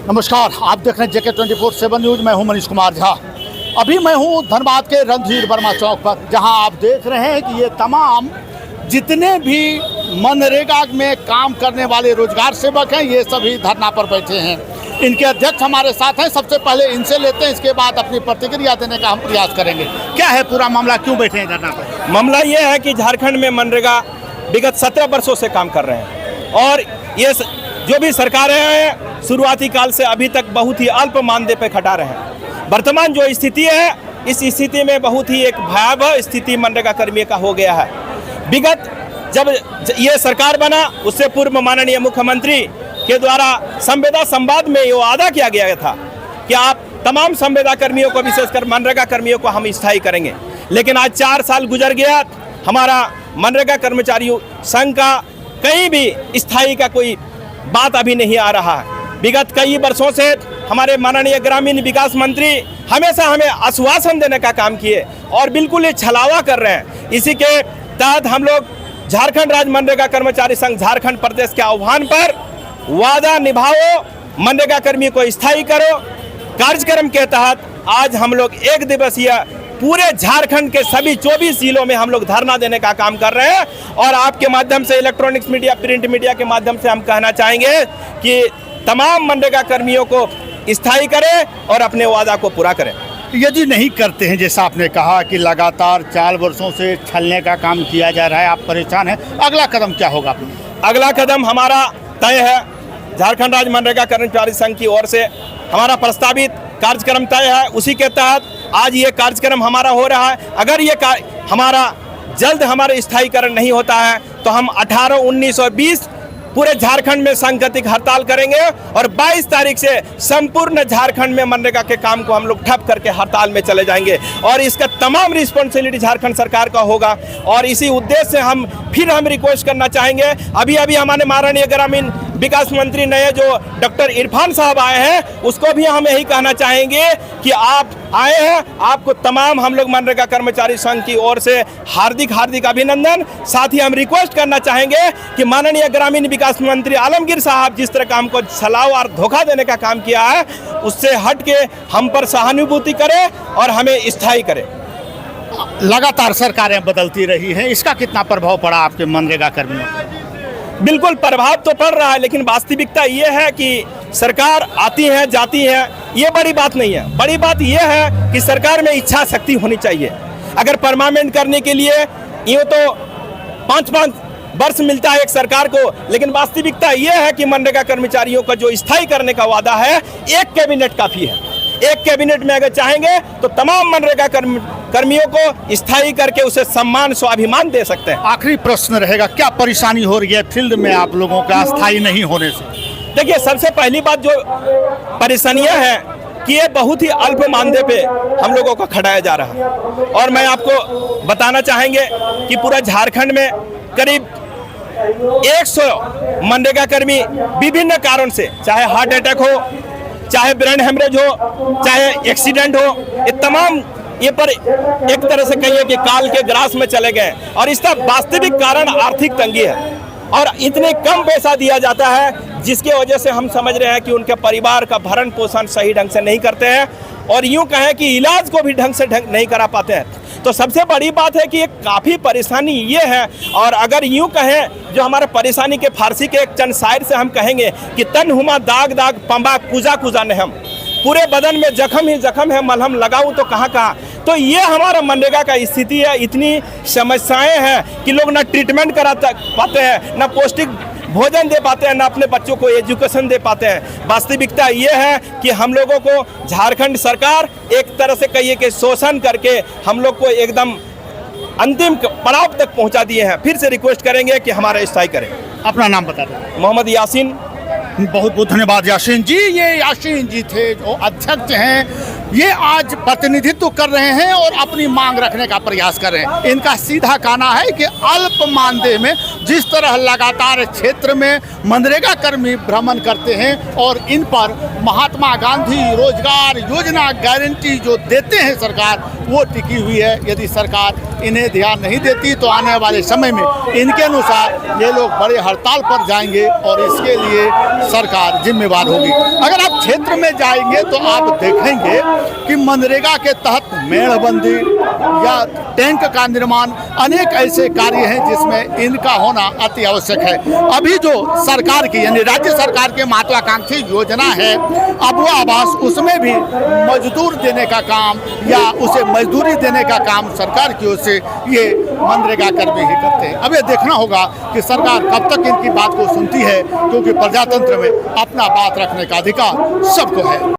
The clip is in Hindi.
नमस्कार, आप देख रहे हैं जेके 24/7 न्यूज। मैं हूं मनीष कुमार झा। अभी मैं हूं धनबाद के रणधीर वर्मा चौक पर, जहां आप देख रहे हैं कि ये तमाम जितने भी मनरेगा में काम करने वाले रोजगार सेवक हैं, ये सभी धरना पर बैठे हैं। इनके अध्यक्ष हमारे साथ हैं। सबसे पहले इनसे लेते हैं, इसके बाद अपनी प्रतिक्रिया देने का हम प्रयास करेंगे। क्या है पूरा मामला, क्यों बैठे हैं धरना पर? मामला ये है कि झारखंड में मनरेगा विगत 17 वर्षों से काम कर रहे हैं और ये जो भी सरकारें हैं शुरुआती काल से अभी तक बहुत ही अल्प मानदेय पे खटा रहे हैं। वर्तमान जो स्थिति है, इस स्थिति में बहुत ही एक भयावह स्थिति मनरेगा कर्मियों का हो गया है। विगत जब ये सरकार बना, उससे पूर्व माननीय मुख्यमंत्री के द्वारा संविदा संवाद में ये वादा किया गया था कि आप तमाम संविदा कर्मियों को, विशेषकर मनरेगा कर्मियों को हम स्थायी करेंगे। लेकिन आज 4 साल गुजर गया, हमारा मनरेगा कर्मचारियों संघ का कहीं भी स्थायी का कोई बात अभी नहीं आ रहा है। विगत कई वर्षों से हमारे माननीय ग्रामीण विकास मंत्री हमेशा हमें आश्वासन देने का काम किए और बिल्कुल ये छलावा कर रहे हैं। इसी के तहत हम लोग झारखंड राज्य मनरेगा कर्मचारी संघ झारखंड प्रदेश के आह्वान पर वादा निभाओ, मनरेगा कर्मियों को स्थायी करो कार्यक्रम के तहत आज हम लोग एक दिवसीय पूरे झारखंड के सभी 24 जिलों में हम लोग धरना देने का काम कर रहे हैं। और आपके माध्यम से, इलेक्ट्रॉनिक्स मीडिया, प्रिंट मीडिया के माध्यम से हम कहना चाहेंगे कि तमाम मनरेगा कर्मियों को स्थायी करें और अपने वादा को पूरा करें। यदि नहीं करते हैं, जैसा आपने कहा कि लगातार 4 वर्षों से छलने का काम किया जा रहा है, आप परेशान हैं, अगला कदम क्या होगा? अगला कदम हमारा तय है। झारखंड राज्य मनरेगा कर्मचारी संघ की ओर से हमारा प्रस्तावित कार्यक्रम तय है। उसी के तहत आज ये कार्यक्रम हमारा हो रहा है। अगर ये हमारा जल्द हमारा स्थायीकरण नहीं होता है तो हम 18, 19 और 20 पूरे झारखंड में सांकेतिक हड़ताल करेंगे और 22 तारीख से संपूर्ण झारखंड में मनरेगा के काम को हम लोग ठप करके हड़ताल में चले जाएंगे और इसका तमाम रिस्पॉन्सिबिलिटी झारखंड सरकार का होगा। और इसी उद्देश्य से हम रिक्वेस्ट करना चाहेंगे, अभी हमारे माननीय ग्रामीण विकास मंत्री नए जो डॉक्टर इरफान साहब आए हैं, उसको भी हम यही कहना चाहेंगे कि आप आए हैं, आपको तमाम हम लोग मनरेगा कर्मचारी संघ की ओर से हार्दिक अभिनंदन। साथ ही हम रिक्वेस्ट करना चाहेंगे कि माननीय ग्रामीण विकास मंत्री आलमगीर साहब जिस तरह काम को छलाव और धोखा देने का काम किया है, उससे हट के हम पर सहानुभूति करें और हमें स्थायी करें। लगातार सरकारें बदलती रही हैं, इसका कितना प्रभाव पड़ा आपके मनरेगा कर्मियों पर? बिल्कुल प्रभाव तो पड़ रहा है, लेकिन वास्तविकता ये है कि सरकार आती है जाती है, ये बड़ी बात नहीं है। बड़ी बात ये है कि सरकार में इच्छा शक्ति होनी चाहिए। अगर परमानेंट करने के लिए यूँ तो 5-5 वर्ष मिलता है एक सरकार को, लेकिन वास्तविकता ये है कि मनरेगा कर्मचारियों का जो स्थायी करने का वादा है, एक कैबिनेट काफ़ी है। एक कैबिनेट में अगर चाहेंगे तो तमाम मनरेगा कर्मियों को स्थायी करके उसे सम्मान, स्वाभिमान दे सकते हैं। आखिरी प्रश्न रहेगा, क्या परेशानी हो रही है फील्ड में आप लोगों का स्थायी नहीं होने से? देखिए, सबसे पहली बात जो परेशानियां हैं कि ये बहुत ही अल्प मानदेय पे हम लोगों को खटाया जा रहा है। और मैं आपको बताना चाहेंगे कि पूरा झारखंड में करीब 100 मनरेगा कर्मी विभिन्न कारण से, चाहे हार्ट अटैक हो, चाहे ब्रेन हेमरेज हो, चाहे एक्सीडेंट हो, ये तमाम ये पर एक तरह से कहिए कि काल के ग्रास में चले गए। और इसका वास्तविक कारण आर्थिक तंगी है और इतने कम पैसा दिया जाता है, जिसकी वजह से हम समझ रहे हैं कि उनके परिवार का भरण पोषण सही ढंग से नहीं करते हैं और यूँ कहें कि इलाज को भी ढंग से नहीं करा पाते हैं। तो सबसे बड़ी बात है कि ये काफ़ी परेशानी ये है। और अगर यूँ कहें, जो हमारे परेशानी के फारसी के एक चंद शायर से हम कहेंगे कि तन हुमा दाग दाग पंबा कुजा ने हम, पूरे बदन में जख्म ही जख्म है, मलहम लगाऊं तो कहाँ। तो ये हमारा मनरेगा का स्थिति है। इतनी समस्याएं हैं कि लोग ना ट्रीटमेंट करा पाते हैं, ना पौष्टिक भोजन दे पाते हैं, ना अपने बच्चों को एजुकेशन दे पाते हैं। वास्तविकता ये है कि हम लोगों को झारखंड सरकार एक तरह से कहिए कि शोषण करके हम लोग को एकदम अंतिम पड़ाव तक पहुंचा दिए हैं। फिर से रिक्वेस्ट करेंगे कि हमारा स्थायी करें। अपना नाम बता दें। मोहम्मद यासीन। बहुत बहुत धन्यवाद यासीन जी। ये यासीन जी थे जो अध्यक्ष हैं, ये आज प्रतिनिधित्व कर रहे हैं और अपनी मांग रखने का प्रयास कर रहे हैं। इनका सीधा कहना है कि अल्प मानदेय में जिस तरह लगातार क्षेत्र में मनरेगा कर्मी भ्रमण करते हैं और इन पर महात्मा गांधी रोजगार योजना गारंटी जो देते हैं सरकार, वो टिकी हुई है। यदि सरकार इन्हें ध्यान नहीं देती तो आने वाले समय में इनके अनुसार ये लोग बड़े हड़ताल पर जाएंगे और इसके लिए सरकार जिम्मेवार होगी। अगर आप क्षेत्र में जाएंगे तो आप देखेंगे कि मनरेगा के तहत मेड़बंदी या टैंक का निर्माण, अनेक ऐसे कार्य हैं जिसमें इनका होना अति आवश्यक है। अभी जो सरकार की यानी राज्य सरकार के महत्वाकांक्षी योजना है अबुआ आवास, उसमें भी मजदूर देने का काम या उसे मजदूरी देने का काम सरकार की ओर से ये मनरेगा कर्मी ही करते हैं। अब ये देखना होगा कि सरकार कब तक इनकी बात को सुनती है, क्योंकि प्रजातंत्र में अपना बात रखने का अधिकार सबको है।